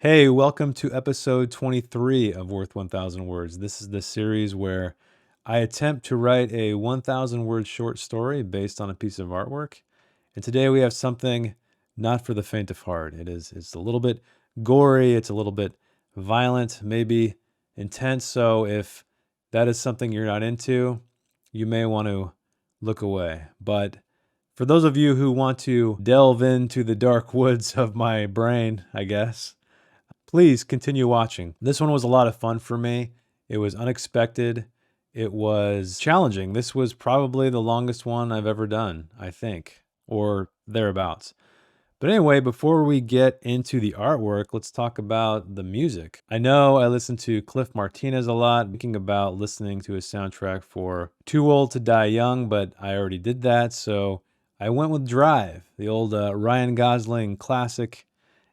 Hey, welcome to episode 23 of Worth 1000 Words. This is the series where I attempt to write a 1000 word short story based on a piece of artwork. And today we have something not for the faint of heart. It's a little bit gory, it's a little bit violent, maybe intense. So if that is something you're not into, you may want to look away. But for those of you who want to delve into the dark woods of my brain, I guess, please continue watching. This one was a lot of fun for me. It was unexpected. It was challenging. This was probably the longest one I've ever done, I think, or thereabouts. But anyway, before we get into the artwork, let's talk about the music. I know I listen to Cliff Martinez a lot, thinking about listening to a soundtrack for Too Old to Die Young, but I already did that. So I went with Drive, the old Ryan Gosling classic,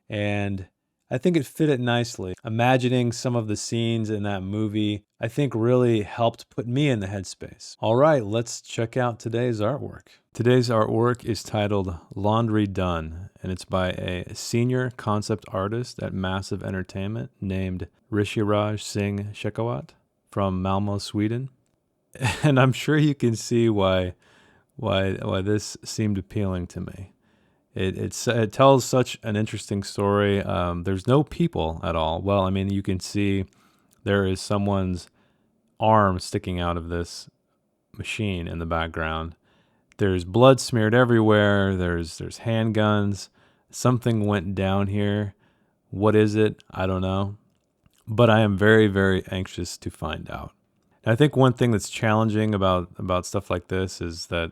and I think it fit it nicely. Imagining some of the scenes in that movie, I think really helped put me in the headspace. All right, let's check out today's artwork. Today's artwork is titled Laundry Done, and it's by a senior concept artist at Massive Entertainment named Rishiraj Singh Shekhawat from Malmo, Sweden. And I'm sure you can see why this seemed appealing to me. It tells such an interesting story. There's no people at all. Well, I mean, you can see there is someone's arm sticking out of this machine in the background. There's blood smeared everywhere. There's handguns. Something went down here. What is it? I don't know. But I am very, very anxious to find out. And I think one thing that's challenging about stuff like this is that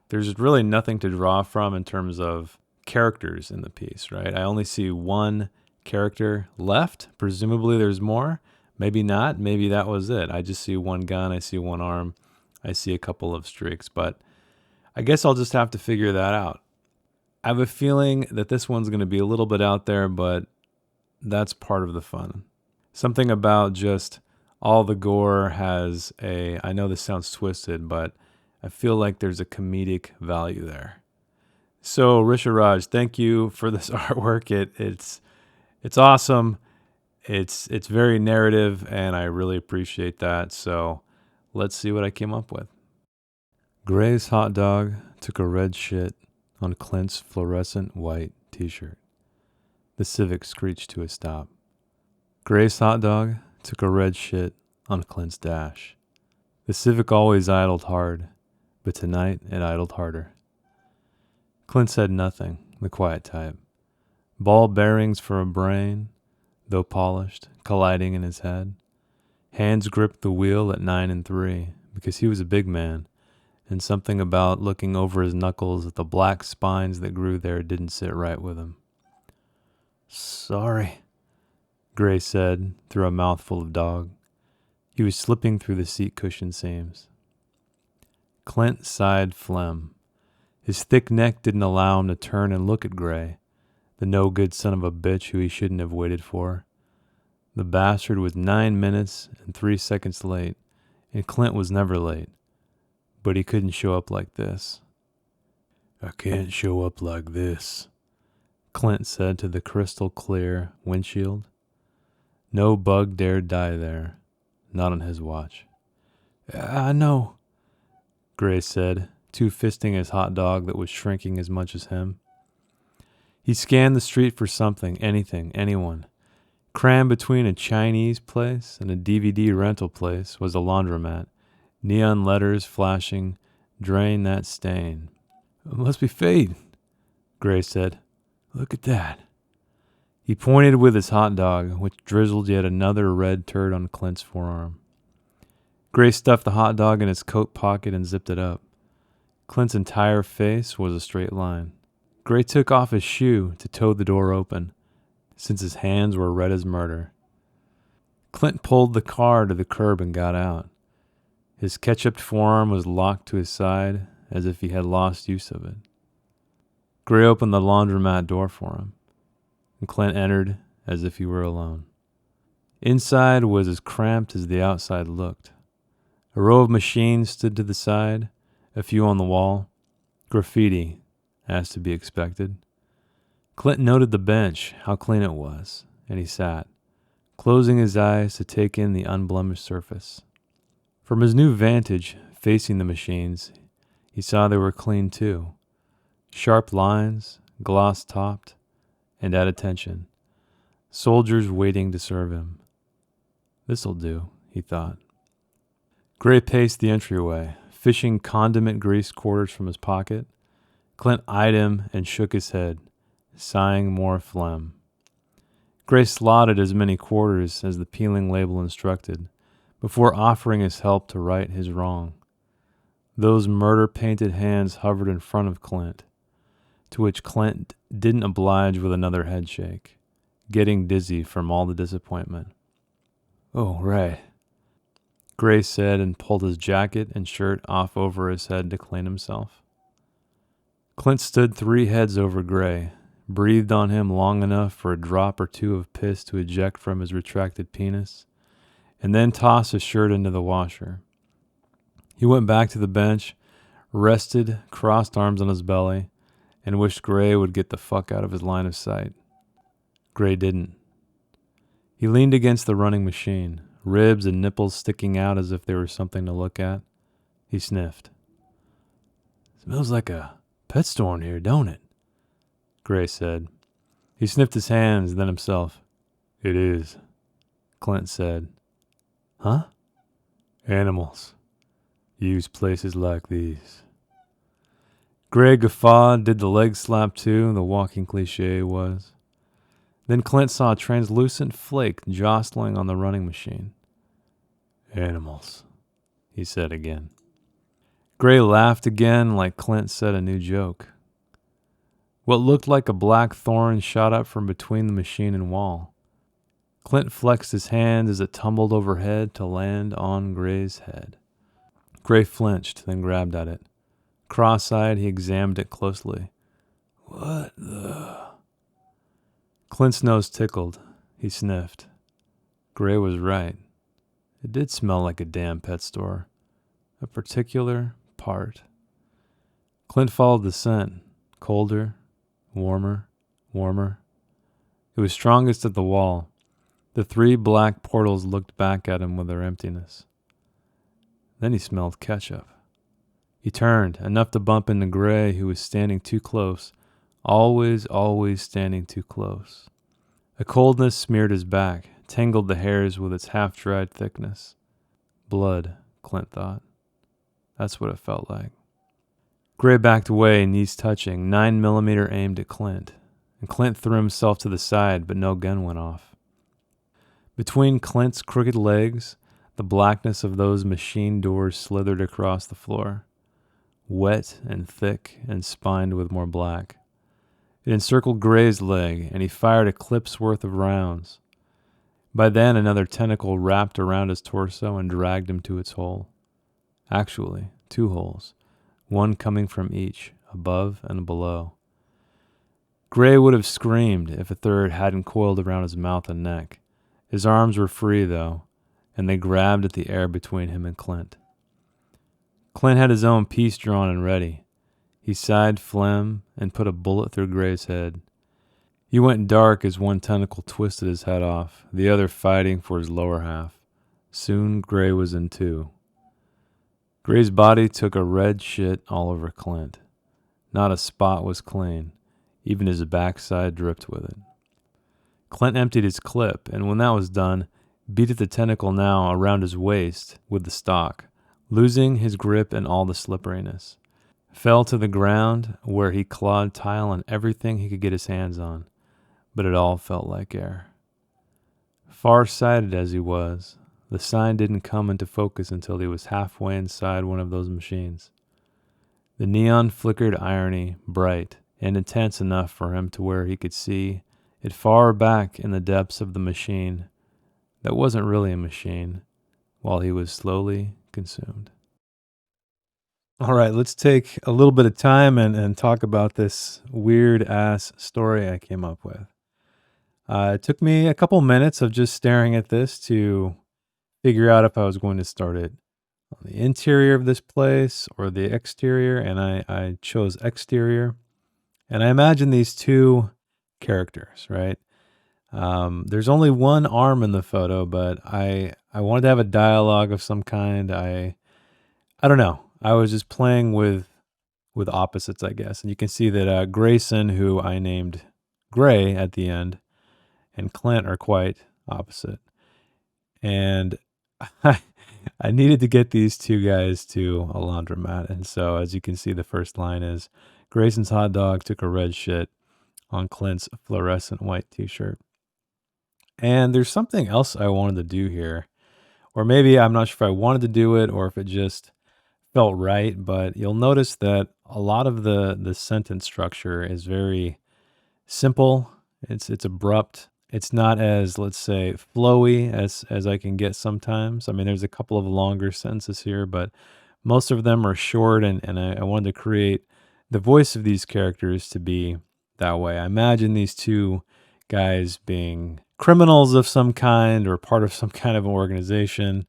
there's really nothing to draw from in terms of characters in the piece, right? I only see one character left. Presumably there's more. Maybe not. Maybe that was it. I just see one gun. I see one arm. I see a couple of streaks. But I guess I'll just have to figure that out. I have a feeling that this one's going to be a little bit out there, but that's part of the fun. Something about just all the gore has I know this sounds twisted, but I feel like there's a comedic value there. So Risharaj, thank you for this artwork. It's awesome. It's very narrative, and I really appreciate that. So let's see what I came up with. Gray's hot dog took a red shit on Clint's fluorescent white t-shirt. The Civic screeched to a stop. Gray's hot dog took a red shit on Clint's dash. The Civic always idled hard, but tonight it idled harder. Clint said nothing, the quiet type. Ball bearings for a brain, though polished, colliding in his head. Hands gripped the wheel at 9 and 3, because he was a big man, and something about looking over his knuckles at the black spines that grew there didn't sit right with him. Sorry, Gray said through a mouthful of dog. He was slipping through the seat cushion seams. Clint sighed phlegm. His thick neck didn't allow him to turn and look at Gray, the no-good son of a bitch who he shouldn't have waited for. The bastard was 9 minutes and 3 seconds late, and Clint was never late. But he couldn't show up like this. I can't show up like this, Clint said to the crystal-clear windshield. No bug dared die there, not on his watch. I know, Gray said, two-fisting his hot dog that was shrinking as much as him. He scanned the street for something, anything, anyone. Crammed between a Chinese place and a DVD rental place was a laundromat, neon letters flashing, "Drain that stain." It must be fate, Gray said. Look at that. He pointed with his hot dog, which drizzled yet another red turd on Clint's forearm. Gray stuffed the hot dog in his coat pocket and zipped it up. Clint's entire face was a straight line. Gray took off his shoe to tow the door open, since his hands were red as murder. Clint pulled the car to the curb and got out. His ketchuped forearm was locked to his side, as if he had lost use of it. Gray opened the laundromat door for him, and Clint entered as if he were alone. Inside was as cramped as the outside looked. A row of machines stood to the side, a few on the wall. Graffiti, as to be expected. Clint noted the bench, how clean it was. and he sat, closing his eyes to take in the unblemished surface. From his new vantage, facing the machines, he saw they were clean too. Sharp lines, gloss-topped, and at attention. Soldiers waiting to serve him. This'll do, he thought. Gray paced the entryway, fishing condiment grease quarters from his pocket. Clint eyed him and shook his head, sighing more phlegm. Gray slotted as many quarters as the peeling label instructed, before offering his help to right his wrong. Those murder-painted hands hovered in front of Clint, to which Clint didn't oblige with another headshake, getting dizzy from all the disappointment. "Oh, right," Gray said and pulled his jacket and shirt off over his head to clean himself. Clint stood 3 heads over Gray, breathed on him long enough for a drop or two of piss to eject from his retracted penis, and then tossed his shirt into the washer. He went back to the bench, rested, crossed arms on his belly, and wished Gray would get the fuck out of his line of sight. Gray didn't. He leaned against the running machine, ribs and nipples sticking out as if they were something to look at. He sniffed. "Smells like a pet store in here, don't it?" Gray said. He sniffed his hands, then himself. "It is," Clint said. "Huh?" "Animals use places like these." Gray guffawed, did the leg slap too, the walking cliche was. Then Clint saw a translucent flake jostling on the running machine. "Animals," he said again. Gray laughed again like Clint said a new joke. What looked like a black thorn shot up from between the machine and wall. Clint flexed his hand as it tumbled overhead to land on Gray's head. Gray flinched, then grabbed at it. Cross-eyed, he examined it closely. "What the..." Clint's nose tickled. He sniffed. Gray was right. It did smell like a damn pet store. A particular part. Clint followed the scent. Colder, warmer, warmer. It was strongest at the wall. The 3 black portals looked back at him with their emptiness. Then he smelled ketchup. He turned, enough to bump into Gray, who was standing too close. Always standing too close. A coldness smeared his back, tangled the hairs with its half-dried thickness. Blood, Clint thought. That's what it felt like. Gray backed away, knees touching, 9mm aimed at Clint, and Clint threw himself to the side, but no gun went off. Between Clint's crooked legs, the blackness of those machine doors slithered across the floor, wet and thick and spined with more black. It encircled Gray's leg, and he fired a clip's worth of rounds. By then, another tentacle wrapped around his torso and dragged him to its hole. Actually, 2 holes, one coming from each, above and below. Gray would have screamed if a third hadn't coiled around his mouth and neck. His arms were free, though, and they grabbed at the air between him and Clint. Clint had his own piece drawn and ready. He sighed phlegm and put a bullet through Gray's head. He went dark as one tentacle twisted his head off, the other fighting for his lower half. Soon Gray was in 2. Gray's body took a red shit all over Clint. Not a spot was clean. Even his backside dripped with it. Clint emptied his clip, and when that was done, beat at the tentacle now around his waist with the stock, losing his grip and all the slipperiness. Fell to the ground, where he clawed tile and everything he could get his hands on, but it all felt like air. Far-sighted as he was, the sign didn't come into focus until he was halfway inside one of those machines. The neon flickered irony, bright and intense enough for him to where he could see it far back in the depths of the machine that wasn't really a machine, while he was slowly consumed. All right, let's take a little bit of time and talk about this weird-ass story I came up with. It took me a couple minutes of just staring at this to figure out if I was going to start it on the interior of this place or the exterior, and I chose exterior. And I imagine these 2 characters, right? There's only one arm in the photo, but I wanted to have a dialogue of some kind. I don't know. I was just playing with opposites, I guess. And you can see that Grayson, who I named Gray at the end, and Clint are quite opposite. And I needed to get these two guys to a laundromat. And so, as you can see, the first line is Grayson's hot dog took a red shit on Clint's fluorescent white t shirt. And there's something else I wanted to do here. Or maybe I'm not sure if I wanted to do it or if it just felt right, but you'll notice that a lot of the sentence structure is very simple. It's abrupt. It's not as, let's say, flowy as I can get sometimes. I mean, there's a couple of longer sentences here, but most of them are short, and I wanted to create the voice of these characters to be that way. I imagine these two guys being criminals of some kind or part of some kind of organization,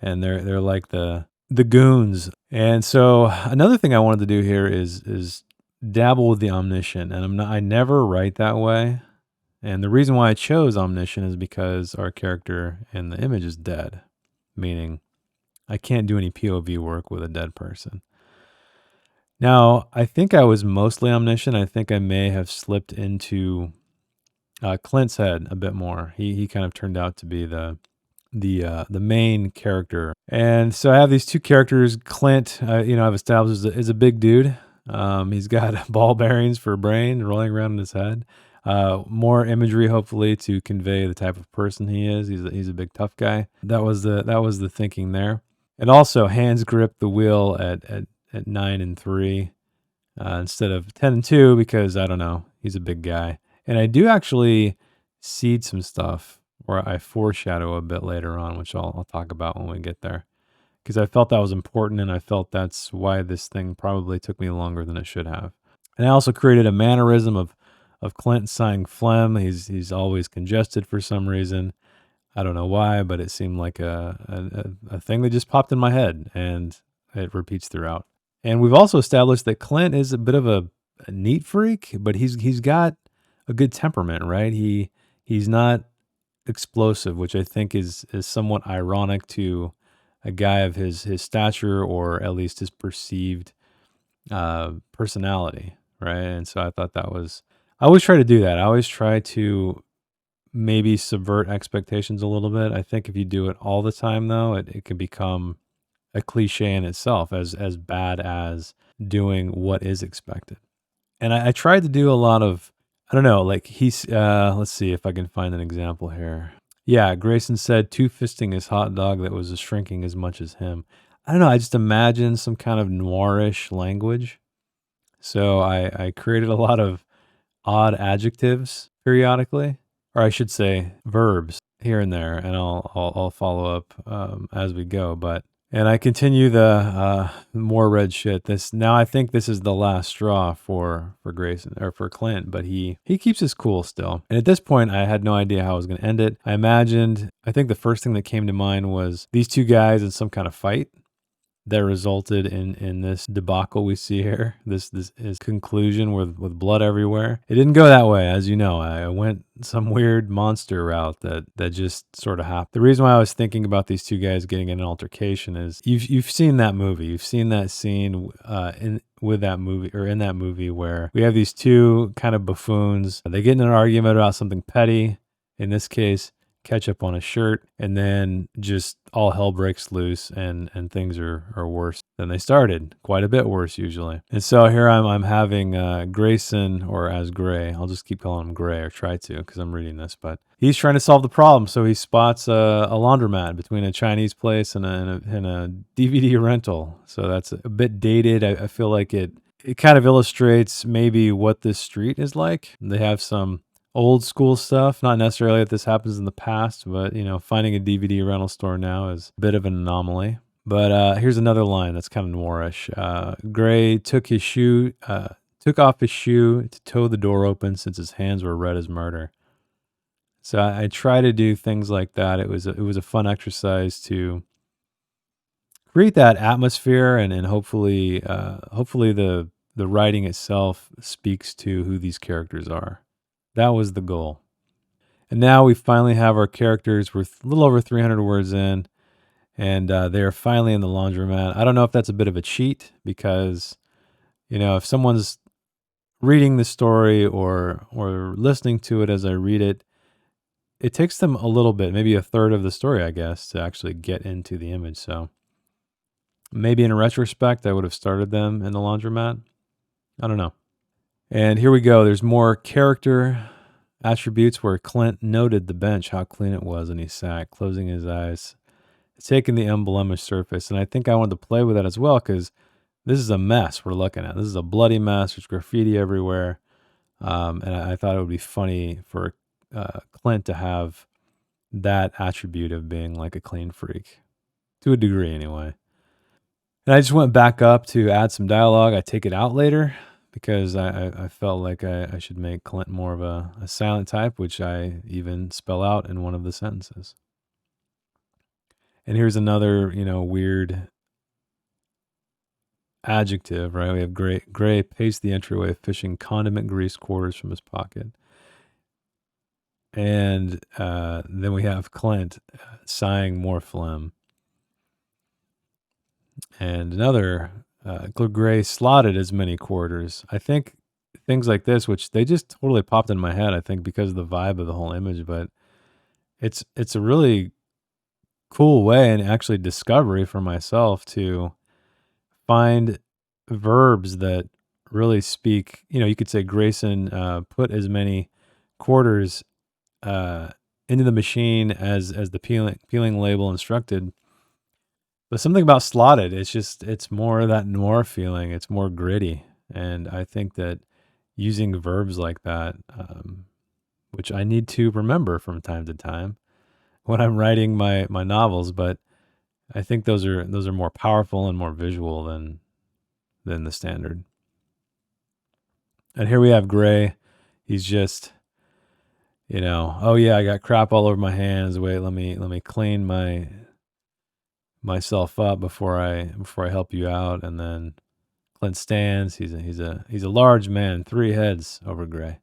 and they're like the goons. And so another thing I wanted to do here is dabble with the omniscient, and I never write that way. And the reason why I chose omniscient is because our character in the image is dead, meaning I can't do any POV work with a dead person. Now, I think I was mostly omniscient. I think I may have slipped into Clint's head a bit more. He kind of turned out to be the main character. And so I have these two characters. Clint, I've established is a big dude. He's got ball bearings for a brain rolling around in his head. More imagery, hopefully, to convey the type of person he is. He's a big tough guy. That was the thinking there. And also, hands grip the wheel at 9 and 3 instead of 10 and 2 because I don't know. He's a big guy, and I do actually seed some stuff where I foreshadow a bit later on, which I'll talk about when we get there, because I felt that was important, and I felt that's why this thing probably took me longer than it should have. And I also created a mannerism of Clint sighing phlegm. He's always congested for some reason. I don't know why, but it seemed like a thing that just popped in my head, and it repeats throughout. And we've also established that Clint is a bit of a neat freak, but he's got a good temperament, right? He's not explosive, which I think is somewhat ironic to a guy of his stature, or at least his perceived personality, right? And so I thought I always try to do that. I always try to maybe subvert expectations a little bit. I think if you do it all the time, though, it can become a cliche in itself, as bad as doing what is expected. And I tried to do a lot of, I don't know, like let's see if I can find an example here. Yeah, Grayson said two fisting his hot dog that was shrinking as much as him. I don't know. I just imagine some kind of noirish language. So I created a lot of odd adjectives periodically, or I should say verbs here and there, and I'll follow up as we go. And I continue the more red shit. Now I think this is the last straw for Grayson or for Clint, but he keeps his cool still. And at this point, I had no idea how I was going to end it. I think the first thing that came to mind was these two guys in some kind of fight that resulted in this debacle we see here. This is conclusion with blood everywhere. It didn't go that way, as you know. I went some weird monster route that just sort of happened. The reason why I was thinking about these two guys getting in an altercation is you've seen that movie. You've seen that scene in that movie where we have these two kind of buffoons. They get in an argument about something petty. In this case, ketchup on a shirt, and then just all hell breaks loose, and things are worse than they started, quite a bit worse usually. And so here I'm having Grayson, or as Gray, I'll just keep calling him Gray, or try to, because I'm reading this, but he's trying to solve the problem. So he spots a laundromat between a Chinese place and a DVD rental. So that's a bit dated. I feel like it kind of illustrates maybe what this street is like. They have some old school stuff, not necessarily that this happens in the past, but finding a DVD rental store now is a bit of an anomaly. But here's another line that's kind of noirish. Gray took off his shoe to tow the door open since his hands were red as murder. So I try to do things like that. It was a fun exercise to create that atmosphere, and hopefully the writing itself speaks to who these characters are. That was the goal. And now we finally have our characters. We're a little over 300 words in, and they are finally in the laundromat. I don't know if that's a bit of a cheat because, if someone's reading the story or listening to it as I read it, it takes them a little bit, maybe a third of the story, I guess, to actually get into the image. So maybe in retrospect, I would have started them in the laundromat. I don't know. And here we go. There's more character attributes where Clint noted the bench, how clean it was, and he sat, closing his eyes, taking the unblemished surface. And I think I wanted to play with that as well because this is a mess we're looking at. This is a bloody mess. There's graffiti everywhere. And I thought it would be funny for Clint to have that attribute of being like a clean freak, to a degree anyway. And I just went back up to add some dialogue. I take it out later because I felt like I should make Clint more of a silent type, which I even spell out in one of the sentences. And here's another, weird adjective, right? We have Gray paced the entryway, fishing condiment grease quarters from his pocket. And then we have Clint sighing more phlegm. And another, Gray slotted as many quarters. I think things like this, which they just totally popped in my head, I think because of the vibe of the whole image, but it's a really cool way and actually discovery for myself to find verbs that really speak. You could say Grayson put as many quarters uh, into the machine as the peeling label instructed. But something about slotted, it's more of that noir feeling. It's more gritty, and I think that using verbs like that, which I need to remember from time to time when I'm writing my novels, but I think those are more powerful and more visual than the standard. And here we have Gray. He's just, oh yeah, I got crap all over my hands. Wait, let me clean myself up before I help you out. And then Clint stands. He's a large man, 3 heads over Gray,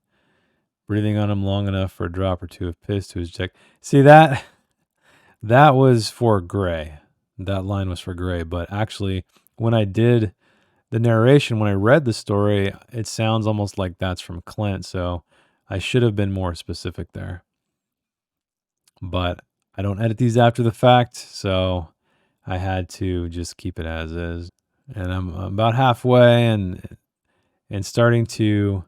breathing on him long enough for a drop or two of piss to his cheek. See that was for Gray. That line was for Gray. But actually, when I did the narration, when I read the story, it sounds almost like that's from Clint. So I should have been more specific there. But I don't edit these after the fact, so I had to just keep it as is. And I'm about halfway and starting to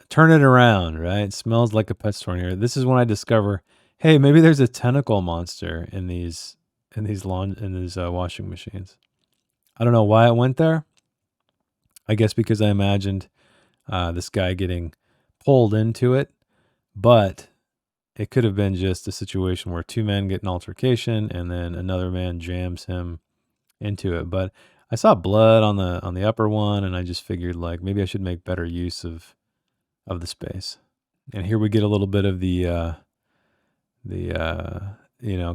turn it around, right? It smells like a pet store in here. This is when I discover, hey, maybe there's a tentacle monster in these washing machines. I don't know why it went there. I guess because I imagined this guy getting pulled into it, but it could have been just a situation where 2 men get an altercation and then another man jams him into it. But I saw blood on the upper one, and I just figured like maybe I should make better use of the space. And here we get a little bit of the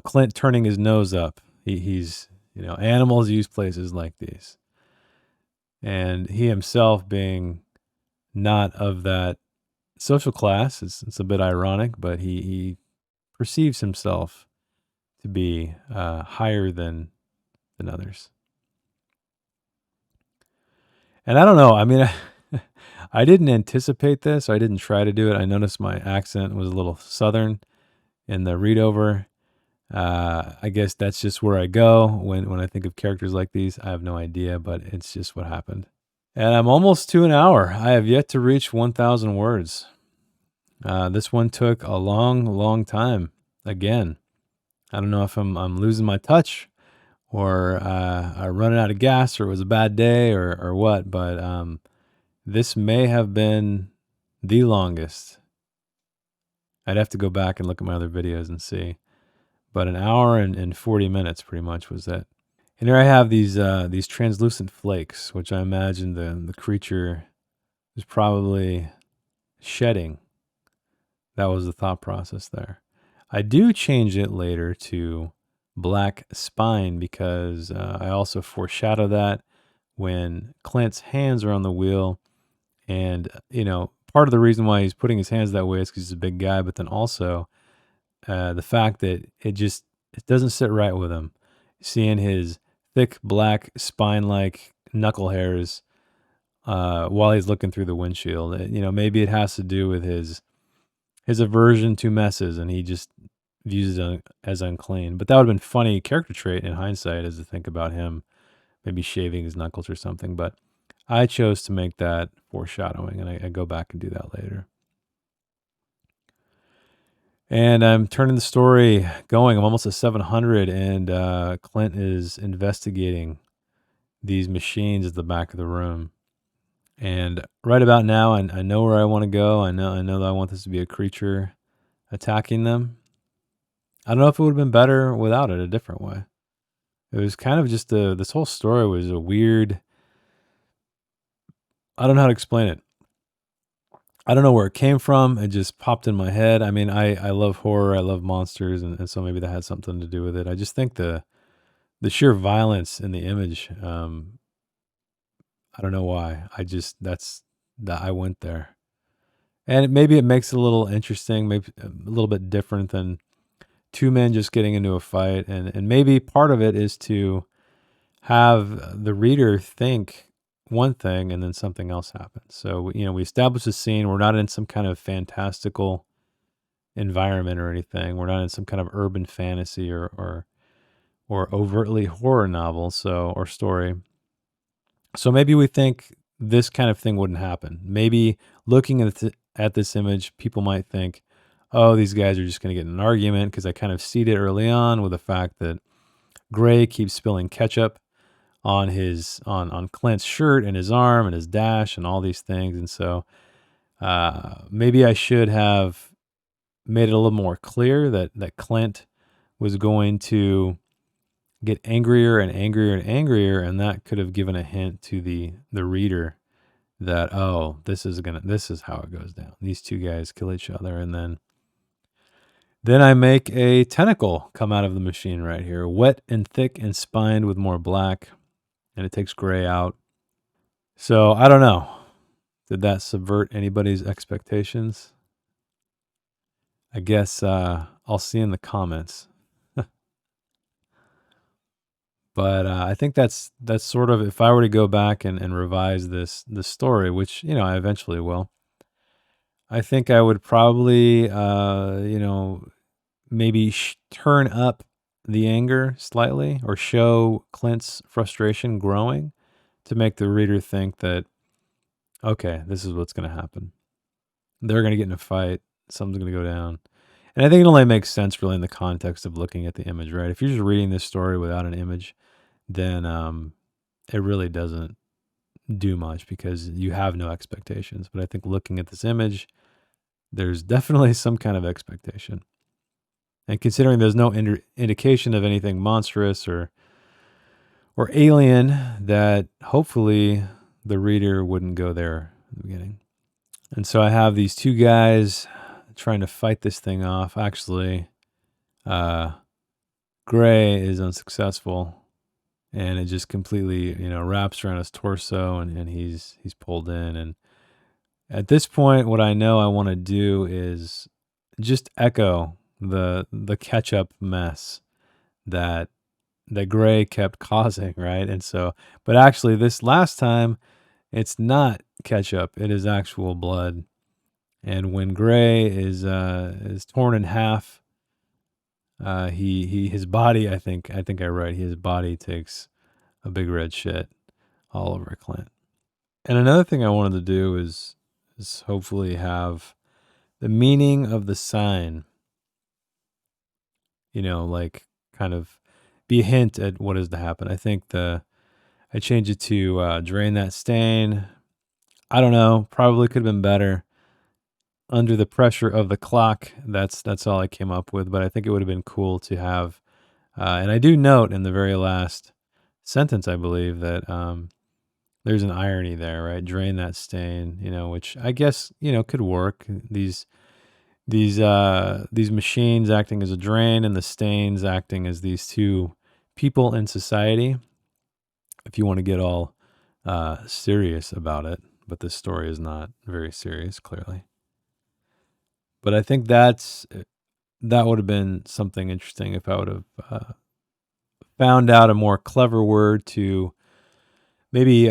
Clint turning his nose up. He's animals use places like these, and he himself being not of that social class. It's a bit ironic, but he perceives himself to be higher than others. And I don't know. I mean, I didn't anticipate this. I didn't try to do it. I noticed my accent was a little southern in the read over. I guess that's just where I go when I think of characters like these. I have no idea, but it's just what happened. And I'm almost to an hour. I have yet to reach 1,000 words. This one took a long, long time. Again, I don't know if I'm losing my touch or I'm running out of gas or it was a bad day or what, but this may have been the longest. I'd have to go back and look at my other videos and see. But an hour and 40 minutes pretty much was it. And here I have these translucent flakes, which I imagine the creature is probably shedding. That was the thought process there. I do change it later to black spine because I also foreshadow that when Clint's hands are on the wheel. And, part of the reason why he's putting his hands that way is because he's a big guy, but then also the fact that it doesn't sit right with him. Seeing his thick black spine-like knuckle hairs while he's looking through the windshield. Maybe it has to do with his aversion to messes, and he just views it as unclean. But that would have been funny character trait in hindsight, is to think about him maybe shaving his knuckles or something. But I chose to make that foreshadowing, and I go back and do that later. And I'm turning the story going. I'm almost at 700, and Clint is investigating these machines at the back of the room. And right about now, I know where I want to go. I know that I want this to be a creature attacking them. I don't know if it would have been better without it, a different way. It was kind of just this whole story was a weird. I don't know how to explain it. I don't know where it came from. It just popped in my head. I mean, I love horror. I love monsters, and so maybe that had something to do with it. I just think the sheer violence in the image. I don't know why. That's that I went there, and maybe it makes it a little interesting, maybe a little bit different than two men just getting into a fight, and maybe part of it is to have the reader think one thing and then something else happens. So, we establish a scene. We're not in some kind of fantastical environment or anything. We're not in some kind of urban fantasy or overtly horror novel, or story. So maybe we think this kind of thing wouldn't happen. Maybe looking at this image, people might think, "Oh, these guys are just going to get in an argument," because I kind of seed it early on with the fact that Gray keeps spilling ketchup on on Clint's shirt and his arm and his dash and all these things. And so maybe I should have made it a little more clear that Clint was going to get angrier and angrier and angrier, and that could have given a hint to the reader that, oh, this is how it goes down. These two guys kill each other, and then I make a tentacle come out of the machine right here, wet and thick and spined with more black, and it takes Gray out. So I don't know. Did that subvert anybody's expectations? I guess I'll see in the comments. But I think that's sort of, if I were to go back and revise this story, which I eventually will. I think I would probably maybe turn up the anger slightly, or show Clint's frustration growing to make the reader think that, okay, this is what's going to happen. They're going to get in a fight. Something's going to go down. And I think it only makes sense really in the context of looking at the image, right? If you're just reading this story without an image, then it really doesn't do much because you have no expectations. But I think looking at this image, there's definitely some kind of expectation. And considering there's no indication of anything monstrous or alien, that hopefully the reader wouldn't go there in the beginning. And so I have these two guys trying to fight this thing off. Actually, Gray is unsuccessful, and it just completely, wraps around his torso, and he's pulled in. And at this point, what I know I want to do is just echo the ketchup mess that Gray kept causing, right? And so, but actually, this last time, it's not ketchup; it is actual blood. And when Gray is torn in half, his body, I think I write, his body takes a big red shit all over Clint. And another thing I wanted to do is hopefully have the meaning of the sign, like kind of be a hint at what is to happen. I think I changed it to drain that stain. I don't know, probably could have been better. Under the pressure of the clock, that's all I came up with. But I think it would have been cool to have, and I do note in the very last sentence, I believe, that there's an irony there, right? Drain that stain, which I guess could work. These machines acting as a drain, and the stains acting as these two people in society, if you want to get all serious about it. but this story is not very serious, clearly. But I think that would have been something interesting if I would have found out a more clever word to maybe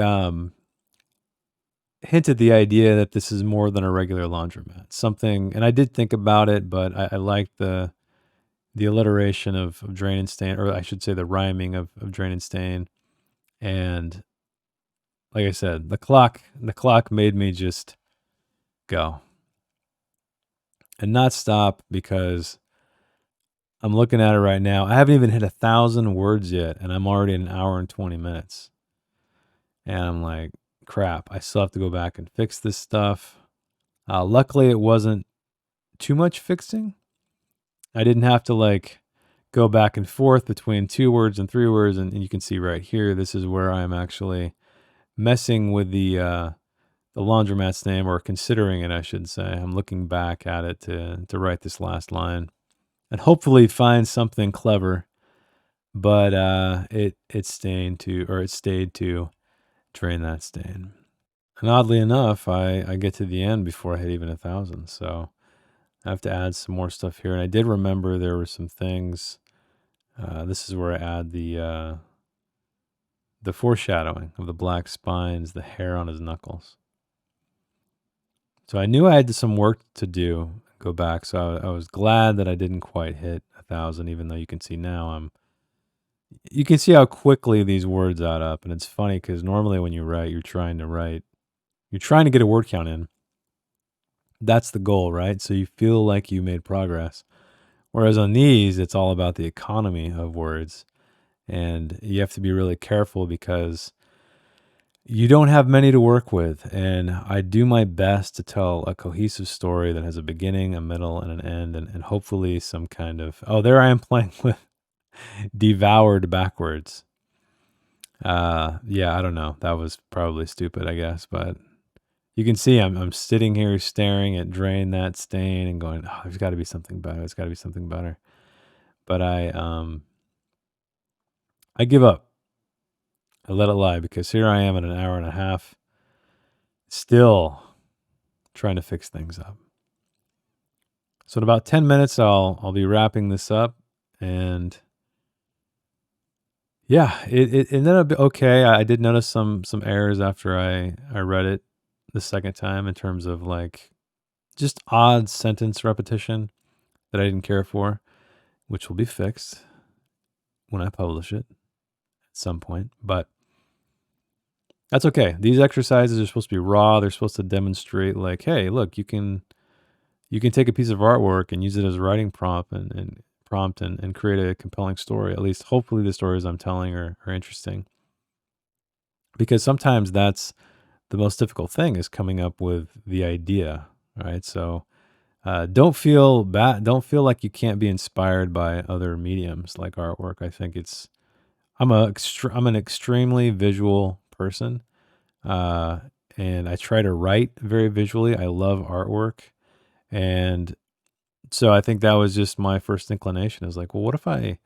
hinted the idea that this is more than a regular laundromat. Something, and I did think about it, but I liked the alliteration of drain and stain, or I should say the rhyming of drain and stain. And like I said, the clock made me just go and not stop because I'm looking at it right now. I haven't even hit 1,000 words yet, and I'm already at an hour and 20 minutes. And I'm like, crap, I still have to go back and fix this stuff. Luckily, it wasn't too much fixing. I didn't have to like go back and forth between 2 words and 3 words. And you can see right here, this is where I'm actually messing with the laundromat's name, or considering it, I should say. I'm looking back at it to write this last line and hopefully find something clever. But it stayed to drain that stain. And oddly enough, I get to the end before I hit even 1,000. So I have to add some more stuff here. And I did remember there were some things. This is where I add the foreshadowing of the black spines, the hair on his knuckles. So I knew I had some work to do, go back. So I was glad that I didn't quite hit 1,000, even though you can see now you can see how quickly these words add up. And it's funny because normally when you write, you're trying to get a word count in. That's the goal, right? So you feel like you made progress. Whereas on these, it's all about the economy of words. And you have to be really careful because you don't have many to work with. And I do my best to tell a cohesive story that has a beginning, a middle, and an end, and hopefully some kind of, oh, there I am playing with devoured backwards. Yeah, I don't know. That was probably stupid, I guess, but you can see I'm sitting here staring at drain that stain and going, oh, there's got to be something better. There's got to be something better. But I give up. I let it lie because here I am at an hour and a half, still trying to fix things up. So in about 10 minutes, I'll be wrapping this up, and yeah, it ended up okay. I did notice some errors after I read it the second time in terms of like just odd sentence repetition that I didn't care for, which will be fixed when I publish it at some point. But that's okay. These exercises are supposed to be raw. They're supposed to demonstrate like, hey, look, you can take a piece of artwork and use it as a writing prompt and create a compelling story. At least hopefully the stories I'm telling are interesting. Because sometimes that's the most difficult thing, is coming up with the idea, right? So don't feel bad. Don't feel like you can't be inspired by other mediums like artwork. I think I'm an extremely visual person, uh, and I try to write very visually. I love artwork, and so I think that was just my first inclination. Is like, well, what if rather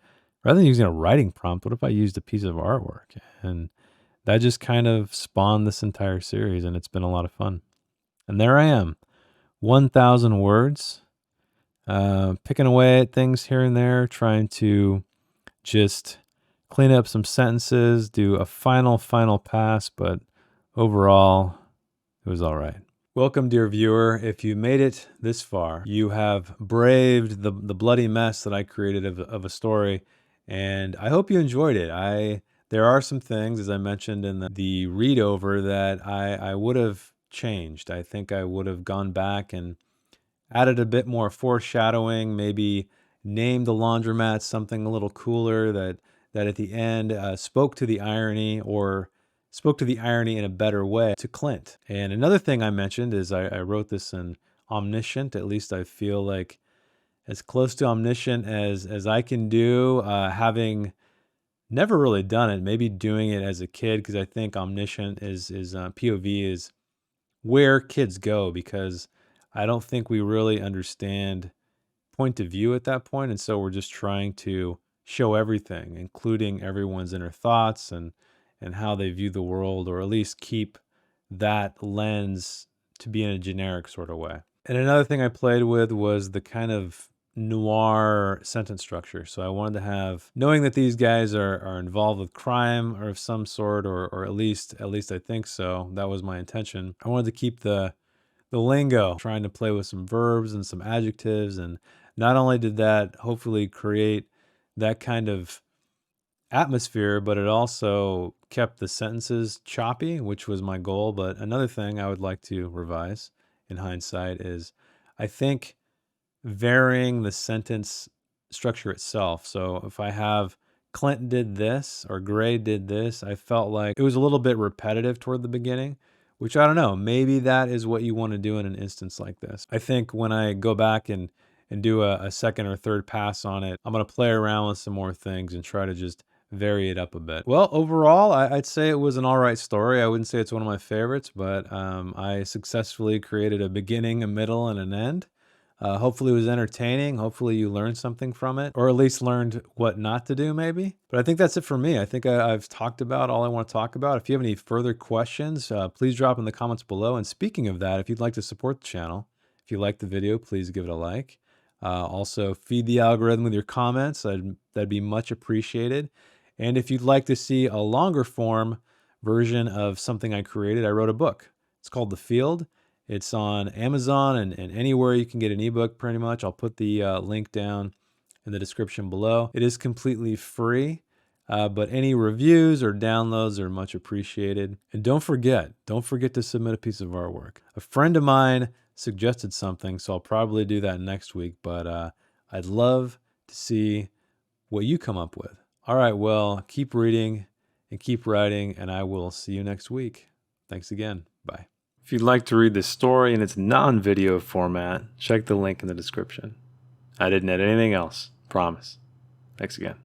than using a writing prompt, what if I used a piece of artwork? And that just kind of spawned this entire series, and it's been a lot of fun. And there I am, 1,000 words, picking away at things here and there, trying to just clean up some sentences, do a final pass, but overall, it was all right. Welcome, dear viewer. If you made it this far, you have braved the bloody mess that I created of a story, and I hope you enjoyed it. There are some things, as I mentioned in the read over, that I would have changed. I think I would have gone back and added a bit more foreshadowing, maybe named the laundromat something a little cooler that at the end spoke to the irony, or spoke to the irony in a better way to Clint. And another thing I mentioned is I wrote this in omniscient. At least I feel like as close to omniscient as I can do, having never really done it, maybe doing it as a kid, because I think omniscient is POV is where kids go, because I don't think we really understand point of view at that point. And so we're just trying to show everything, including everyone's inner thoughts and how they view the world, or at least keep that lens to be in a generic sort of way. And another thing I played with was the kind of noir sentence structure. So I wanted to have, knowing that these guys are involved with crime or of some sort, or at least I think so. That was my intention. I wanted to keep the lingo, trying to play with some verbs and some adjectives. And not only did that hopefully create that kind of atmosphere, but it also kept the sentences choppy, which was my goal. But another thing I would like to revise in hindsight is I think varying the sentence structure itself. So if I have Clint did this or Gray did this, I felt like it was a little bit repetitive toward the beginning, which I don't know. Maybe that is what you want to do in an instance like this. I think when I go back and do a second or third pass on it, I'm going to play around with some more things and try to just vary it up a bit. Well, overall, I'd say it was an all right story. I wouldn't say it's one of my favorites, but I successfully created a beginning, a middle, and an end. Hopefully it was entertaining. Hopefully you learned something from it, or at least learned what not to do maybe. But I think that's it for me. I think I've talked about all I want to talk about. If you have any further questions, please drop in the comments below. And speaking of that, if you'd like to support the channel, if you liked the video, please give it a like. Also, feed the algorithm with your comments. That'd be much appreciated. And if you'd like to see a longer form version of something I created, I wrote a book. It's called The Field. It's on Amazon and anywhere you can get an ebook pretty much. I'll put the link down in the description below. It is completely free, but any reviews or downloads are much appreciated. And don't forget to submit a piece of artwork. A friend of mine suggested something, so I'll probably do that next week, but I'd love to see what you come up with. All right, well, keep reading and keep writing, and I will see you next week. Thanks again. Bye. If you'd like to read this story in its non-video format, check the link in the description. I didn't add anything else, promise. Thanks again.